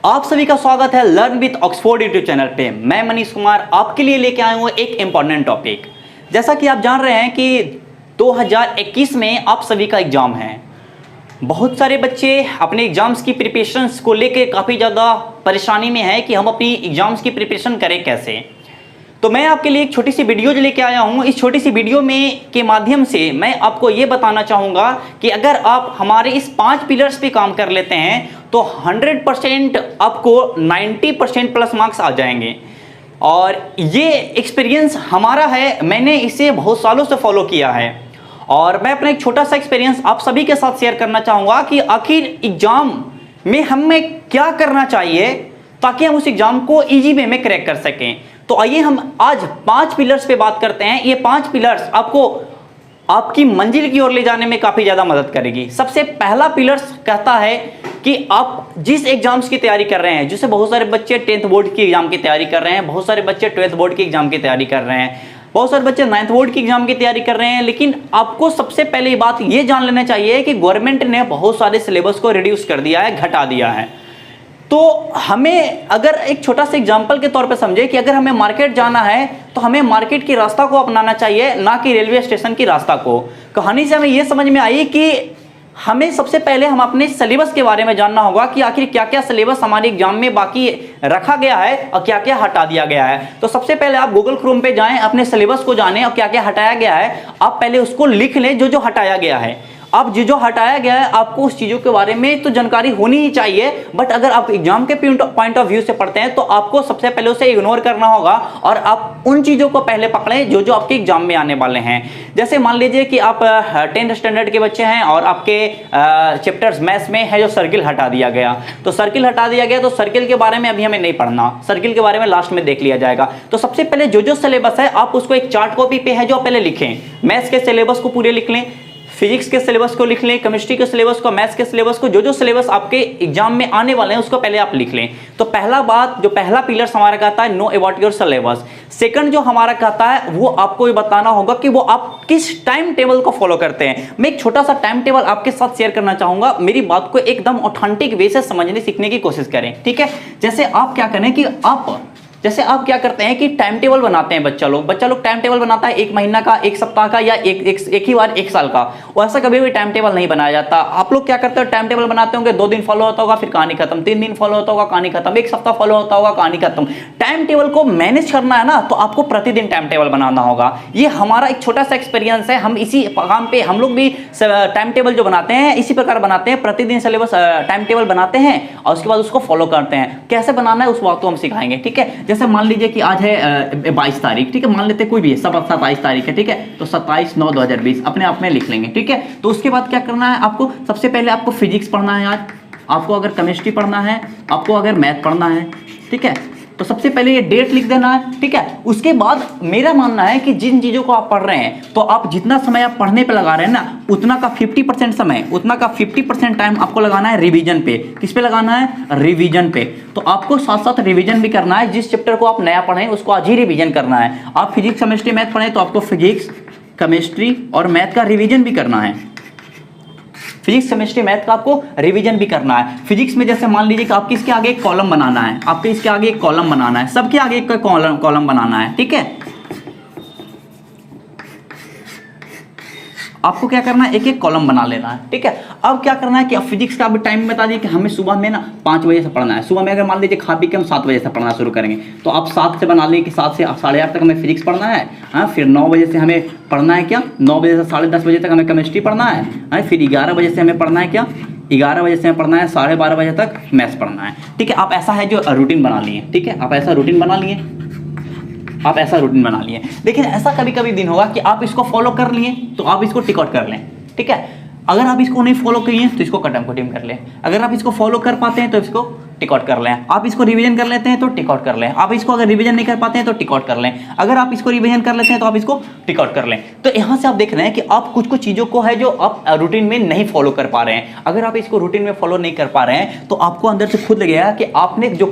आप सभी का स्वागत है learn with Oxford YouTube channel पे। मैं मनीष कुमार आपके लिए लेके आया हूँ एक इम्पॉर्टेंट टॉपिक। जैसा कि आप जान रहे हैं कि 2021 में आप सभी का एग्जाम है। बहुत सारे बच्चे अपने एग्जाम्स की प्रिपरेशंस को लेके काफ़ी ज़्यादा परेशानी में है कि हम अपनी एग्जाम्स की प्रिपरेशन करें कैसे। तो मैं आपके लिए एक छोटी सी वीडियो लेके आया हूँ। इस छोटी सी वीडियो में के माध्यम से मैं आपको ये बताना चाहूँगा कि अगर आप हमारे इस 5 पिलर्स पे काम कर लेते हैं तो 100% आपको 90% प्लस मार्क्स आ जाएंगे। और ये एक्सपीरियंस हमारा है, मैंने इसे बहुत सालों से फॉलो किया है और मैं अपना एक छोटा सा एक्सपीरियंस आप सभी के साथ शेयर करना चाहूँगा कि आखिर एग्जाम में हमें क्या करना चाहिए ताकि हम उस एग्जाम को ईजी वे में क्रैक कर सकें। तो आइए हम आज 5 पिलर्स पे बात करते हैं। ये 5 पिलर्स आपको आपकी मंजिल की ओर ले जाने में काफ़ी ज़्यादा मदद करेगी। सबसे पहला पिलर्स कहता है कि आप जिस एग्जाम्स की तैयारी कर रहे हैं, जैसे बहुत सारे बच्चे 10th बोर्ड की एग्जाम की तैयारी कर रहे हैं, बहुत सारे बच्चे 12th बोर्ड की एग्जाम की तैयारी कर रहे हैं, बहुत सारे बच्चे 9th बोर्ड की एग्जाम की तैयारी कर रहे हैं। लेकिन आपको सबसे पहले बात ये जान लेना चाहिए कि गवर्नमेंट ने बहुत सारे सिलेबस को रिड्यूस कर दिया है, घटा दिया है। तो हमें अगर एक छोटा सा एग्जाम्पल के तौर पे समझे कि अगर हमें मार्केट जाना है तो हमें मार्केट की रास्ता को अपनाना चाहिए, ना कि रेलवे स्टेशन की रास्ता को। कहानी से हमें यह समझ में आई कि हमें सबसे पहले हम अपने सिलेबस के बारे में जानना होगा कि आखिर क्या क्या सिलेबस हमारे एग्जाम में बाकी रखा गया है और क्या क्या हटा दिया गया है। तो सबसे पहले आप गूगल क्रोम पे जाएं, अपने सिलेबस को जानें और क्या क्या हटाया गया है आप पहले उसको लिख लें। जो जो हटाया गया है, अब जो हटाया गया है आपको उस चीज़ों के बारे में तो जानकारी होनी ही चाहिए। बट अगर आप एग्जाम के पॉइंट ऑफ व्यू से पढ़ते हैं तो आपको सबसे पहले उसे इग्नोर करना होगा और आप उन चीज़ों को पहले पकड़ें जो जो आपके एग्जाम में आने वाले हैं। जैसे मान लीजिए कि आप 10th स्टैंडर्ड के बच्चे हैं और आपके चैप्टर्स मैथ्स में है जो सर्किल हटा दिया गया, तो सर्किल हटा दिया गया तो सर्किल के बारे में अभी हमें नहीं पढ़ना, सर्किल के बारे में लास्ट में देख लिया जाएगा। तो सबसे पहले जो जो सिलेबस है आप उसको एक चार्ट कॉपी पे है जो पहले लिखें। मैथ्स के सिलेबस को पूरे लिख लें, फिजिक्स के सिलेबस को लिख लें, केमिस्ट्री के सिलेबस को, मैथ्स के सिलेबस को, जो जो सिलेबस आपके एग्जाम में आने वाले हैं उसको पहले आप लिख लें। तो पहला बात, जो पहला पिलर हमारा कहता है know about your syllabus. Second जो हमारा कहता है वो आपको ये बताना होगा कि वो आप किस टाइम टेबल को फॉलो करते हैं। मैं एक छोटा सा टाइम टेबल आपके साथ शेयर करना चाहूंगा, मेरी बात को एकदम ऑथेंटिक वे से समझने सीखने की कोशिश करें, ठीक है। जैसे आप क्या करें कि आप क्या करते हैं कि टाइम टेबल बनाते हैं। बच्चा लोग टाइम टेबल बनाता है 1 महीना का, 1 सप्ताह का या एक ही बार 1 साल का। वैसा कभी भी टाइम टेबल नहीं बनाया जाता। आप लोग क्या करते हो, टाइम टेबल बनाते होंगे, 2 दिन फॉलो होता होगा फिर कहानी खत्म, 3 दिन फॉलो होता होगा कहानी खत्म, 1 सप्ताह फॉलो होता होगा कहानी खत्म। टाइम टेबल को मैनेज करना है ना तो आपको प्रतिदिन टाइम टेबल बनाना होगा। ये हमारा एक छोटा सा एक्सपीरियंस है। हम इसी काम पे हम लोग भी टाइम टेबल जो बनाते हैं इसी प्रकार बनाते हैं, प्रतिदिन सिलेबस टाइम टेबल बनाते हैं और उसके बाद उसको फॉलो करते हैं। कैसे बनाना है उस बात को हम सिखाएंगे, ठीक है। जैसे मान लीजिए कि आज है 22 तारीख, ठीक है, मान लेते कोई भी है, 27 तारीख है, ठीक है। तो 27/9/2020 अपने आप में लिख लेंगे, ठीक है। तो उसके बाद क्या करना है आपको, सबसे पहले आपको फिजिक्स पढ़ना है आज, आपको अगर केमिस्ट्री पढ़ना है, आपको अगर मैथ पढ़ना है, ठीक है। तो सबसे पहले ये डेट लिख देना है, ठीक है। उसके बाद मेरा मानना है कि जिन चीज़ों को आप पढ़ रहे हैं तो आप जितना समय आप पढ़ने पे लगा रहे हैं ना उतना का 50% समय, उतना का 50% टाइम आपको लगाना है रिवीजन पे। किस पे लगाना है, रिवीजन पे। तो आपको साथ साथ रिवीजन भी करना है। जिस चैप्टर को आप नया पढ़ें उसको आज ही रिवीजन करना है। आप फिजिक्स केमिस्ट्री मैथ पढ़ें तो आपको फिजिक्स केमिस्ट्री और मैथ का रिवीजन भी करना है। फिजिक्स केमिस्ट्री मैथ का आपको रिवीजन भी करना है। फिजिक्स में जैसे मान लीजिए कि आपके इसके आगे एक कॉलम बनाना है, आपके इसके आगे एक कॉलम बनाना है, सबके आगे एक कॉलम बनाना है, ठीक है। आपको क्या करना है, एक एक कॉलम बना लेना है, ठीक है। अब क्या करना है कि अब फिजिक्स का भी टाइम बता दिए कि हमें सुबह में ना 5 बजे से पढ़ना है। सुबह में अगर मान लीजिए खा पी के हम 7 बजे से पढ़ना शुरू करेंगे तो आप 7 से बना लें कि 7 से 8:30 तक हमें फिजिक्स पढ़ना है। हाँ, फिर 9 बजे से हमें पढ़ना है क्या, 9 बजे से 10:30 बजे तक हमें केमिस्ट्री पढ़ना है। हाँ, फिर 11 बजे से हमें पढ़ना है क्या, 11 बजे से हमें पढ़ना है 12:30 बजे तक मैथ्स पढ़ना है, ठीक है। आप ऐसा है जो रूटीन बना लिए, ठीक है, आप ऐसा रूटीन बना लिए। लेकिन ऐसा कभी कभी दिन होगा कि आप इसको फॉलो कर लिए तो आप इसको टिक आउट कर लें, ठीक है। अगर आप इसको नहीं फॉलो किए तो इसको कटम कटिम कर लें। अगर आप इसको फॉलो कर पाते हैं तो इसको टिक आउट कर लें। आप इसको रिवीजन कर लेते हैं तो टिक आउट कर लें। आप इसको अगर रिवीजन नहीं कर पाते हैं तो टिक आउट कर लें। अगर आप इसको रिवीजन कर लेते हैं तो आप इसको टिक आउट कर लें। तो यहाँ से आप देख रहे हैं कि आप कुछ कुछ चीज़ों को है जो आप रूटीन में नहीं फॉलो कर पा रहे हैं। अगर आप इसको रूटीन में फॉलो नहीं कर पा रहे हैं तो आपको अंदर से खुद लगेगा कि आपने जो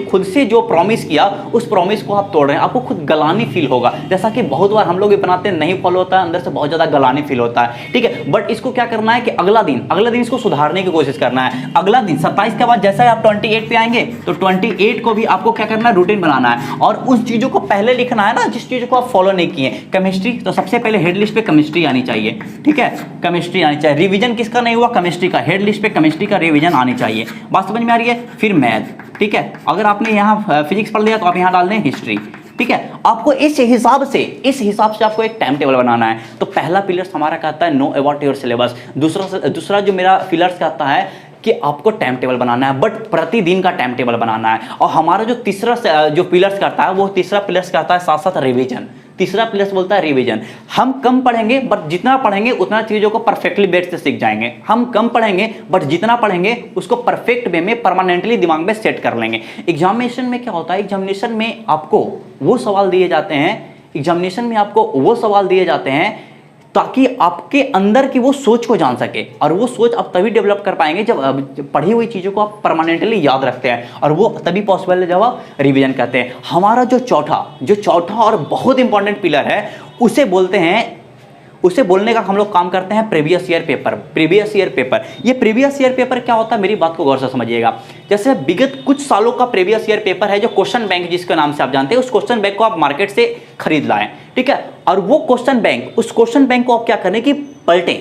खुद से जो प्रॉमिस किया उस प्रॉमिस को आप तोड़ रहे हैं। आपको खुद गलानी फील होगा, जैसा कि बहुत बार हम लोग बनाते हैं, नहीं फॉलो होता है, अंदर से बहुत ज़्यादा गलानी फील होता है, ठीक है। बट इसको क्या करना है कि अगला दिन इसको सुधारने की कोशिश करना है। अगला दिन 27 के बाद जैसा ही आप 28 पे आएंगे तो 28 को भी आपको क्या करना है, रूटीन बनाना है और उस चीज़ों को पहले लिखना है ना जिस चीज़ों को आप फॉलो नहीं किए। केमिस्ट्री तो सबसे पहले हेड लिस्ट पे केमिस्ट्री आनी चाहिए, ठीक है, केमिस्ट्री आनी चाहिए। रिवीजन किसका नहीं हुआ, केमिस्ट्री का, हेड लिस्ट पे केमिस्ट्री का रिवीजन आनी चाहिए। बात समझ में आ रही है। फिर मैथ, ठीक है, अगर आपने यहाँ फिजिक्स पढ़ लिया तो आप यहाँ डाल दें हिस्ट्री, ठीक है। आपको इस हिसाब से आपको एक टाइम टेबल बनाना है। तो पहला पिलर्स हमारा कहता है नो अबाउट योर सिलेबस। दूसरा जो मेरा पिलर्स कहता है कि आपको टाइम टेबल बनाना है, बट प्रतिदिन का टाइम टेबल बनाना है। और हमारा जो तीसरा जो पिलर्स करता है वो तीसरा पिलर्स कहता है साथ साथ रिवीजन। तीसरा पिलर्स बोलता है रिवीजन। हम कम पढ़ेंगे बट जितना पढ़ेंगे उतना चीज़ों को परफेक्टली बेस से सीख जाएंगे। हम कम पढ़ेंगे बट जितना पढ़ेंगे उसको परफेक्ट वे में परमानेंटली दिमाग में सेट कर लेंगे। एग्जामिनेशन में क्या होता है, एग्जामिनेशन में आपको वो सवाल दिए जाते हैं ताकि आपके अंदर की वो सोच को जान सके, और वो सोच आप तभी डेवलप कर पाएंगे जब पढ़ी हुई चीज़ों को आप परमानेंटली याद रखते हैं, और वो तभी पॉसिबल है जब आप रिवीजन करते हैं। हमारा जो चौथा और बहुत इंपॉर्टेंट पिलर है उसे बोलने का हम लोग काम करते हैं प्रीवियस ईयर पेपर। ये प्रीवियस ईयर पेपर क्या होता है, मेरी बात को गौर से समझिएगा। जैसे विगत कुछ सालों का प्रीवियस ईयर पेपर है जो क्वेश्चन बैंक जिसके नाम से आप जानते हैं, उस क्वेश्चन बैंक को आप मार्केट से खरीद लाएं, ठीक है। और वो उस क्वेश्चन बैंक को आप क्या करें कि पलटें,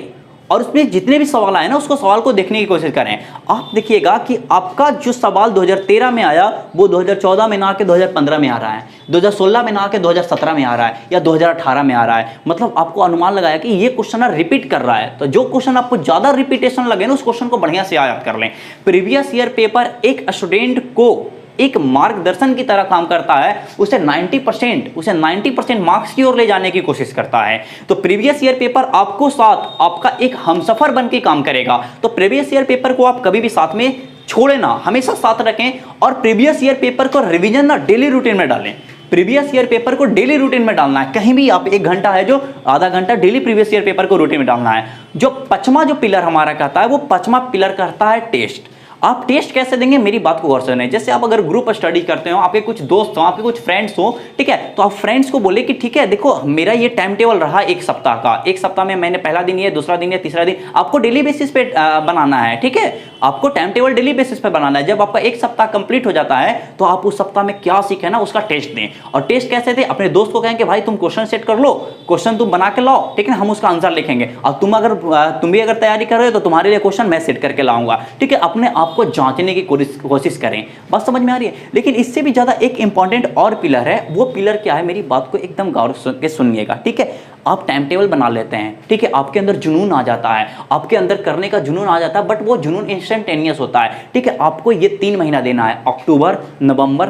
और उसमें जितने भी सवाल आए ना उसको सवाल को देखने की कोशिश करें। आप देखिएगा कि आपका जो सवाल 2013 में आया वो 2014 में ना आके 2015 में आ रहा है, 2016 में ना आके 2017 में आ रहा है, या 2018 में आ रहा है। मतलब आपको अनुमान लगाया कि ये क्वेश्चन रिपीट कर रहा है। तो जो क्वेश्चन आपको ज्यादा रिपीटेशन लगे ना उस क्वेश्चन को बढ़िया से याद कर लें। प्रीवियस ईयर पेपर एक स्टूडेंट को एक मार्गदर्शन की तरह काम करता है, उसे 90% मार्क्स की ओर ले जाने की कोशिश करता है। तो प्रीवियस ईयर पेपर आपको साथ आपका एक हमसफर बन के काम करेगा। तो प्रीवियस ईयर पेपर को आप कभी भी साथ में छोड़े ना, हमेशा साथ रखें। और प्रीवियस ईयर पेपर को रिवीजन ना डेली रूटीन में डालें। प्रीवियस ईयर पेपर को डेली रूटीन में डालना है। कहीं भी आप 1 घंटा है जो आधा घंटा डेली प्रीवियस ईयर पेपर को रूटीन में डालना है। जो पांचवा जो पिलर हमारा कहता है वो पांचवा पिलर कहता है टेस्ट। आप टेस्ट कैसे देंगे, मेरी बात को गौर से सुनें। जैसे आप अगर ग्रुप स्टडी करते हो, आपके कुछ दोस्त हो, आपके कुछ फ्रेंड्स हो, ठीक है, तो आप फ्रेंड्स को बोले कि ठीक है देखो मेरा ये टाइम टेबल रहा 1 सप्ताह का, 1 सप्ताह में मैंने पहला दिन ये, दूसरा दिन ये, तीसरा दिन, आपको डेली बेसिस पे बनाना है, ठीक है। आपको टाइम टेबल डेली बेसिस पे बनाना है। जब आपका 1 सप्ताह कंप्लीट हो जाता है तो आप उस सप्ताह में क्या सीखे ना उसका टेस्ट दें। और टेस्ट कैसे दें, अपने दोस्त को कहें कि भाई तुम क्वेश्चन सेट कर लो, क्वेश्चन तुम बना के लाओ, ठीक है, हम उसका आंसर लिखेंगे। और तुम भी अगर तैयारी कर रहे हो तो तुम्हारे लिए क्वेश्चन मैं सेट करके लाऊंगा, ठीक है। अपने आप को जांचने की कोशिश करें। बात समझ में आ रही है। लेकिन इससे भी ज्यादा एक इंपॉर्टेंट और पिलर है। वो पिलर क्या है, मेरी बात को एकदम गौर से सुनिएगा, ठीक है। आप टाइम टेबल बना लेते हैं, ठीक है, आपके अंदर जुनून आ जाता है, आपके अंदर करने का जुनून आ जाता है, बट वो जुनून इंस्टेंटेनियस होता है, ठीक है। आपको ये 3 महीना देना है, अक्टूबर नवंबर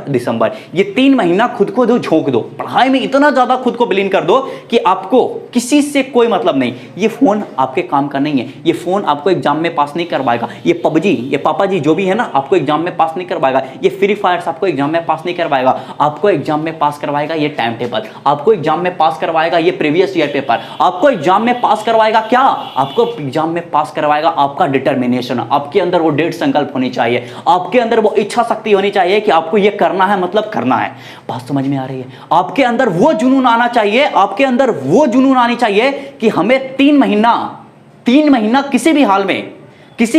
दिसंबर। ये 3 महीना खुद को झोंक दो, पढ़ाई में इतना ज्यादा खुद को विलीन कर दो कि आपको किसी से कोई मतलब नहीं। ये फोन आपके काम का नहीं है, ये फोन आपको एग्जाम में पास नहीं करवाएगा, ये पबजी, ये पापा जी जो भी है ना, आपको एग्जाम में पास नहीं करवाएगा, ये फ्री फायर आपको एग्जाम में पास नहीं करवाएगा। आपको एग्जाम में पास करवाएगा ये टाइम टेबल, आपको एग्जाम में पास करवाएगा ये प्रीवियस ईयर पेपर, आपको एग्जाम में पास करवाएगा क्या, आपको एग्जाम में पास करवाएगा आपका डिटर्मिनेशन। आपके अंदर वो दृढ़ संकल्प होनी चाहिए, आपके अंदर वो इच्छा शक्ति होनी चाहिए कि आपको ये करना है, मतलब करना है। बात समझ में आ रही है। आपके अंदर वो जुनून आना चाहिए, आपके अंदर वो जुनून आनी चाहिए कि हमें 3 महीना किसी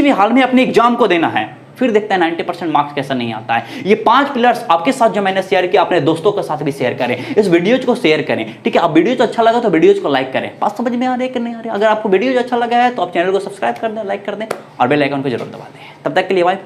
भी हाल में अपने एग्जाम को देना है। फिर देखते हैं 90% मार्क्स कैसा नहीं आता है। ये 5 पिलर्स आपके साथ जो मैंने शेयर किया, अपने दोस्तों के साथ भी शेयर करें, इस वीडियो को शेयर करें, ठीक है। आप वीडियो अच्छा लगा तो वीडियो को लाइक करें। बात समझ में आ रही है कि नहीं आ रही है। अगर आपको वीडियो अच्छा लगा है तो आप चैनल को सब्सक्राइब कर दें, लाइक कर दें और बेल आइकन को जरूर दबा दें। तब तक के लिए बाय।